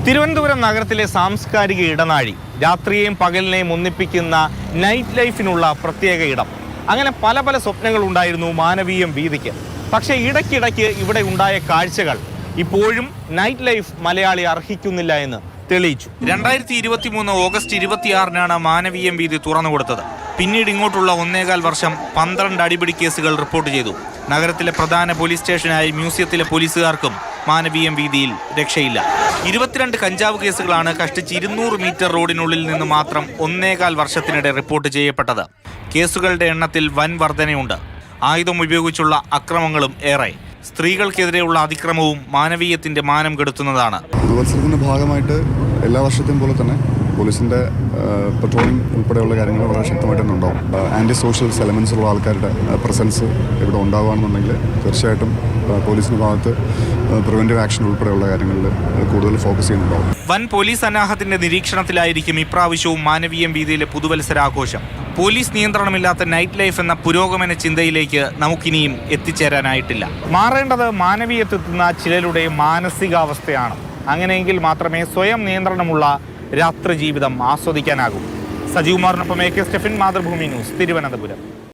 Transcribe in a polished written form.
തിരുവനന്തപുരം നഗരത്തിലെ സാംസ്കാരിക ഇടനാഴി, രാത്രിയെയും പകലിനെയും ഒന്നിപ്പിക്കുന്ന നൈറ്റ് ലൈഫിനുള്ള പ്രത്യേക ഇടം. അങ്ങനെ പല പല സ്വപ്നങ്ങൾ ഉണ്ടായിരുന്നു മാനവീയം വീതിക്ക്. പക്ഷേ ഇടയ്ക്കിടയ്ക്ക് ഇവിടെ ഉണ്ടായ കാഴ്ചകൾ ഇപ്പോഴും നൈറ്റ് ലൈഫ് മലയാളി അർഹിക്കുന്നില്ല എന്ന് തെളിയിച്ചു. 2023 ഓഗസ്റ്റ് 26-നാണ് മാനവീയം വീതി തുറന്നുകൊടുത്തത്. പിന്നീട് ഇങ്ങോട്ടുള്ള 1.25 വർഷം 12 അടിപിടി കേസുകൾ റിപ്പോർട്ട് ചെയ്തു. നഗരത്തിലെ പ്രധാന പോലീസ് സ്റ്റേഷനായ മ്യൂസിയത്തിലെ പോലീസുകാർക്കും മാനവീയം വീതിയിൽ രക്ഷയില്ല. 22 കഞ്ചാവ് കേസുകളാണ് കഷ്ടിച്ച് 200 മീറ്റർ റോഡിനുള്ളിൽ നിന്ന് മാത്രം 1.25 വർഷത്തിനിടെ റിപ്പോർട്ട് ചെയ്യപ്പെട്ടത്. കേസുകളുടെ എണ്ണത്തിൽ വൻ വർധനയുണ്ട്. ആയുധം ഉപയോഗിച്ചുള്ള അക്രമങ്ങളും ഏറെ. സ്ത്രീകൾക്കെതിരെയുള്ള അതിക്രമവും മാനവീയത്തിന്റെ മാനം കെടുത്തുന്നതാണ്. മത്സരത്തിന്റെ ഭാഗമായിട്ട് എല്ലാ വർഷത്തെയും പോലെ തന്നെ പോലീസിന്റെ പെട്രോളിംഗ് ഉൾപ്പെടെയുള്ള കാര്യങ്ങൾ വളരെ ശക്തമായിട്ട് തന്നെ ഉണ്ടാവും. ആന്റി സോഷ്യൽ എലമെന്റ്സ് ഉള്ള ആൾക്കാരുടെ പ്രസൻസ് ഇവിടെ ഉണ്ടാവുകയാണെന്നുണ്ടെങ്കിൽ തീർച്ചയായിട്ടും പോലീസിന്റെ ഭാഗത്ത് പ്രിവെന്റീവ് ആക്ഷൻ ഉൾപ്പെടെയുള്ള കാര്യങ്ങളിൽ കൂടുതൽ ഫോക്കസ് ചെയ്യുന്നുണ്ടാവും. വൻ പോലീസ് സന്നാഹത്തിന്റെ നിരീക്ഷണത്തിലായിരിക്കും ഇപ്രാവശ്യവും മാനവീയം വീതിയിലെ പുതുവത്സരാഘോഷം. പോലീസ് നിയന്ത്രണമില്ലാത്ത നൈറ്റ് ലൈഫ് എന്ന പുരോഗമന ചിന്തയിലേക്ക് നമുക്കിനിയും എത്തിച്ചേരാനായിട്ടില്ല. മാറേണ്ടത് മാനവീയത്തെത്തുന്ന ചിലരുടെ മാനസികാവസ്ഥയാണ്. അങ്ങനെയെങ്കിൽ മാത്രമേ സ്വയം നിയന്ത്രണമുള്ള രാത്രി ജീവിതം ആസ്വദിക്കാനാകൂ. സജീവ് കുമാറിനൊപ്പം AK സ്റ്റെഫിൻ, മാതൃഭൂമി ന്യൂസ്, തിരുവനന്തപുരം.